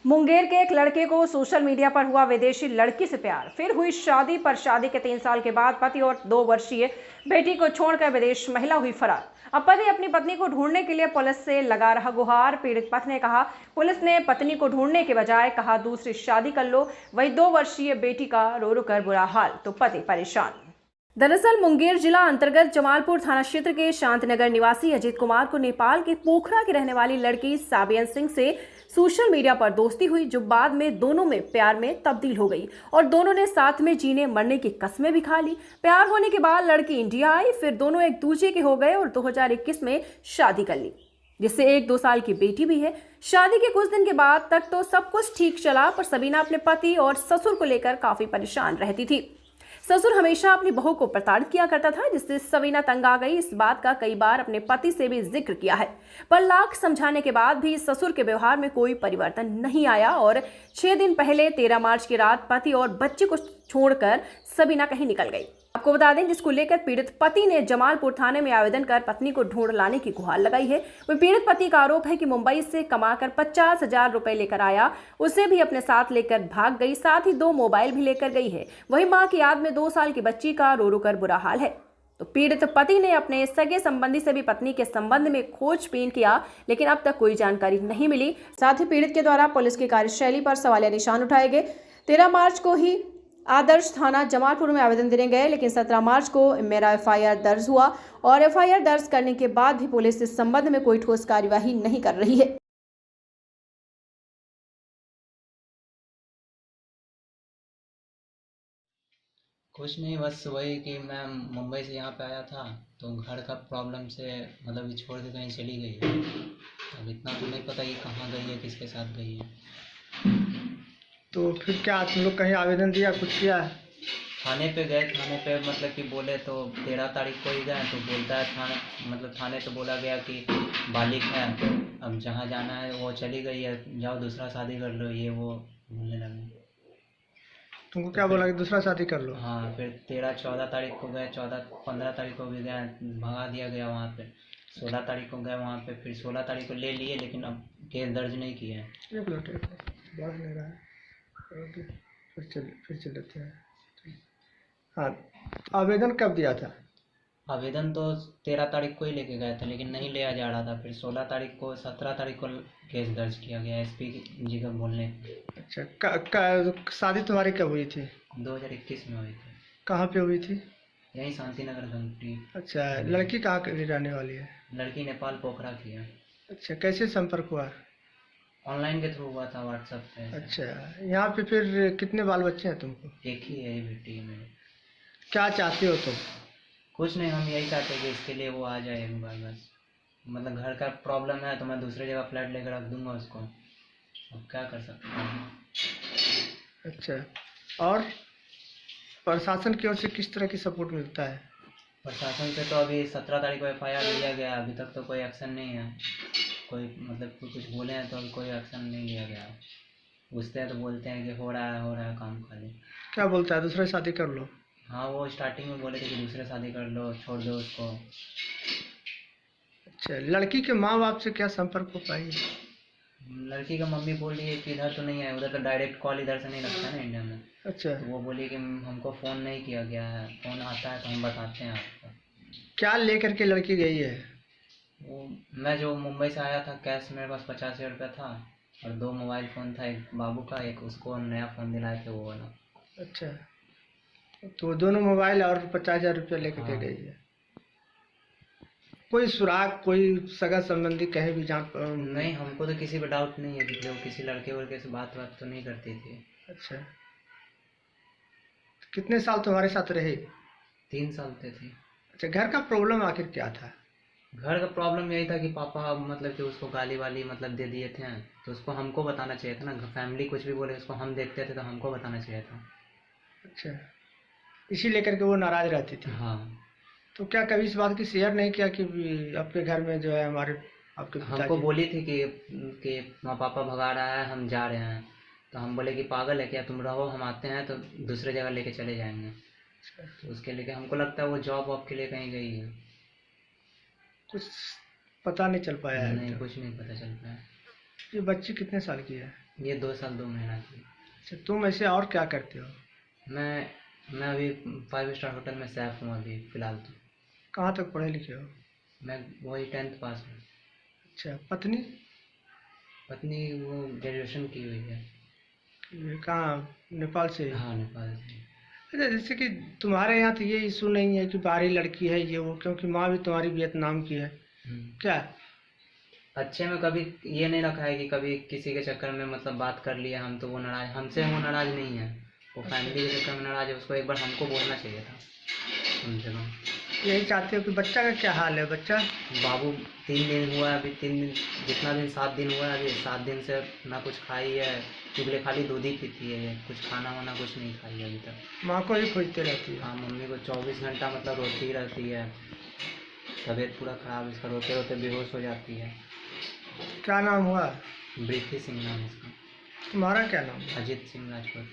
मुंगेर के एक लड़के को सोशल मीडिया पर हुआ विदेशी लड़की से प्यार, फिर हुई शादी। पर शादी के 3 साल के बाद पति और 2 वर्षीय बेटी को छोड़कर विदेश महिला हुई फरार। अब पति अपनी पत्नी को ढूंढने के लिए पुलिस से लगा रहा गुहार। पीड़ित पत्नी ने कहा, पुलिस ने पत्नी को ढूंढने के बजाय कहा दूसरी शादी कर लो। वही 2 वर्षीय बेटी का रो रो कर बुरा हाल, तो पति परेशान। दरअसल मुंगेर जिला अंतर्गत जमालपुर थाना क्षेत्र के शांतिनगर निवासी अजीत कुमार को नेपाल के पोखरा की रहने वाली लड़की साबियन सिंह से सोशल मीडिया पर दोस्ती हुई, जो बाद में दोनों में प्यार में तब्दील हो गई और दोनों ने साथ में जीने मरने की कस्में भी खा ली। प्यार होने के बाद लड़की इंडिया आई, फिर दोनों एक दूसरे के हो गए और 2021 में शादी कर ली, जिससे 1-2 साल की बेटी भी है। शादी के कुछ दिन के बाद तक तो सब कुछ ठीक चला, पर सबीना अपने पति और ससुर को लेकर काफी परेशान रहती थी। ससुर हमेशा अपनी बहू को प्रताड़ित किया करता था, जिससे सबीना तंग आ गई। इस बात का कई बार अपने पति से भी जिक्र किया है, पर लाख समझाने के बाद भी ससुर के व्यवहार में कोई परिवर्तन नहीं आया और 6 दिन पहले 13 मार्च की रात पति और बच्चे को छोड़कर सबीना कहीं निकल गई। आपको बता दें, जिसको लेकर पीड़ित पति ने जमालपुर थाने में आवेदन कर पत्नी को ढूंढ लाने की गुहार लगाई है। वही पीड़ित पति का आरोप है कि मुंबई से कमाकर 50,000 रुपए लेकर आया, उसे भी अपने साथ लेकर भाग गई, साथ ही 2 मोबाइल भी लेकर गई है। वही मां की याद में 2 साल की बच्ची का रो रो कर बुरा हाल है। तो पीड़ित पति ने अपने सगे संबंधी से भी पत्नी के संबंध में खोजबीन किया, लेकिन अब तक कोई जानकारी नहीं मिली। साथ ही पीड़ित के द्वारा पुलिस की कार्यशैली पर सवालिया निशान उठाए गए। 13 मार्च को ही आदर्श थाना जमालपुर में आवेदन देने गए, लेकिन 17 मार्च को मेरा एफआईआर दर्ज हुआ और एफआईआर दर्ज करने के बाद भी पुलिस इस संबंध में कोई ठोस कार्यवाही नहीं कर रही है। कुछ नहीं, बस वही कि मैं मुंबई से यहाँ पे आया था तो घर का प्रॉब्लम से मतलब ये छोड़ के कहीं चली गई है। अब इतना तो नहीं पता कि कहाँ गई है, किसके साथ गई है। तो फिर क्या तुम लोग कहीं आवेदन दिया, कुछ किया? थाने पे गए, थाने पे मतलब कि बोले तो 13 तारीख को ही गए, तो बोलता है थाने, मतलब थाने पे बोला गया कि बालिक है, अब जहाँ जाना है वो चली गई है, जाओ दूसरा शादी कर लो, ये वो बोलने लगे। तुमको क्या बोला कि दूसरा शादी कर लो? हाँ, फिर 13-14 तारीख को गए, 14-15 तारीख को भी गए, भगा दिया गया वहाँ पे। 16 तारीख को गए वहाँ पे, फिर 16 तारीख को ले लिए, लेकिन अब केस दर्ज नहीं किए हैं। एक मिनट बढ़ नहीं रहा है। ओके, फिर चल लेते हैं। हाँ, आवेदन कब दिया था? आवेदन तो 13 तारीख को ही लेके गए थे, लेकिन नहीं लिया जा रहा था। फिर 16 तारीख को, 17 तारीख को केस दर्ज किया गया एसपी जी का बोलने पे। अच्छा, शादी तुम्हारी कब हुई थी? 2021 में हुई थी। कहाँ पे हुई थी? यहीं शांतिनगर घंटी। अच्छा, लड़की कहाँ की रहने वाली है? लड़की नेपाल पोखरा की है। अच्छा, कैसे संपर्क हुआ? ऑनलाइन के थ्रू हुआ था, व्हाट्सएप पे। अच्छा, यहाँ पे फिर कितने बाल बच्चे हैं तुमको? एक ही है बेटी मेरी। क्या चाहते हो तुम? कुछ नहीं, हम यही चाहते हैं कि इसके लिए वो आ जाए एक बार बस। मतलब घर का प्रॉब्लम है तो मैं दूसरी जगह फ्लैट लेकर रख दूंगा उसको, अब क्या कर सकते हैं। अच्छा, और प्रशासन की ओर से किस तरह की सपोर्ट मिलता है? प्रशासन से तो अभी 17 तारीख को एफआईआर लिया गया, अभी तक तो कोई एक्शन नहीं है। कोई मतलब कुछ बोले हैं तो अभी कोई एक्शन नहीं लिया गया। पूछते हैं तो बोलते हैं कि हो रहा है काम खाली। क्या बोलता है, दूसरा शादी कर लो? हाँ, वो स्टार्टिंग में बोले थे कि दूसरे शादी कर लो, छोड़ दो उसको। अच्छा, लड़की के माँ बाप से क्या संपर्क हो पाई? लड़की का मम्मी बोल रही है कि इधर तो नहीं है, उधर तो डायरेक्ट कॉल इधर से नहीं लगता ना इंडिया में। अच्छा, तो वो बोली कि हमको फ़ोन नहीं किया गया है, फ़ोन आता है तो हम बताते हैं आपको। क्या लेकर के लड़की गई है? वो मैं जो मुंबई से आया था, कैश मेरे पास 50,000 रुपया था और 2 मोबाइल फ़ोन था, एक बाबू का, एक उसको नया फ़ोन दिलाए थे वो वाला। अच्छा, तो दोनों मोबाइल और 50,000 रुपया लेकर के हाँ। गई है। कोई सुराग, कोई सगा संबंधी कहीं भी जहाँ नहीं, हमको तो किसी पे डाउट नहीं है कि वो किसी लड़के वड़के से बात तो नहीं करती थी। अच्छा, कितने साल तुम्हारे साथ रहे? 3 साल से थी। अच्छा, घर का प्रॉब्लम आखिर क्या था? घर का प्रॉब्लम यही था कि पापा मतलब कि उसको गाली वाली मतलब दे दिए थे, तो उसको हमको बताना चाहिए था ना। फैमिली कुछ भी बोले उसको, हम देखते थे तो हमको बताना चाहिए था। अच्छा, इसी लेकर के वो नाराज रहती थी? हाँ। तो क्या कभी इस बात की शेयर नहीं किया कि आपके घर में जो है हमारे आपके हमको पिताजी? बोली थी कि माँ पापा भगा रहा है, हम जा रहे हैं। तो हम बोले कि पागल है क्या, तुम रहो, हम आते हैं तो दूसरे जगह लेके चले जाएंगे। तो उसके लिए हमको लगता है वो जॉब वॉब के लिए कहीं गई है। कुछ पता नहीं चल पाया है अभी नहीं, तक? कुछ नहीं पता चल पाया। ये बच्ची कितने साल की है? ये 2 साल 2 महीना की। अच्छा, तुम ऐसे और क्या करते हो? मैं अभी 5 स्टार होटल में शेफ़ हूँ अभी फ़िलहाल तो। कहाँ तक पढ़े लिखे हो? मैं वही 10th पास हूँ। अच्छा, पत्नी? पत्नी वो ग्रेजुएशन की हुई है। ये कहाँ, नेपाल से? हाँ, नेपाल से। अच्छा, जैसे कि तुम्हारे यहाँ तो ये इशू नहीं है कि बाहरी लड़की है ये वो, क्योंकि माँ भी तुम्हारी वियतनाम की है क्या? अच्छे में कभी ये नहीं रखा है कि कभी किसी के चक्कर में मतलब बात कर लिया हम तो वो नाराज़, हमसे वो नाराज़ नहीं है। वो फैमिली के चक्कर में नाराज़ है, उसको एक बार हमको बोलना चाहिए था कम से कम। यही चाहते हो कि बच्चा का क्या हाल है? बच्चा बाबू 3 दिन हुआ है अभी, 3 दिन जितना दिन 7 दिन हुआ है अभी, 7 दिन से ना कुछ खाई है, चुगले खाली दूध ही पीती है, ये कुछ खाना वाना कुछ नहीं खाई है अभी तक। माँ को ही खोजते रहती है? हाँ, मम्मी को 24 घंटा मतलब रोती ही रहती है। तबीयत पूरा ख़राब, इसका रोते रोते बेहोश हो जाती है। क्या नाम हुआ? प्रीति सिंह नाम है इसका। तुम्हारा क्या नाम है? अजीत सिंह राजपूत।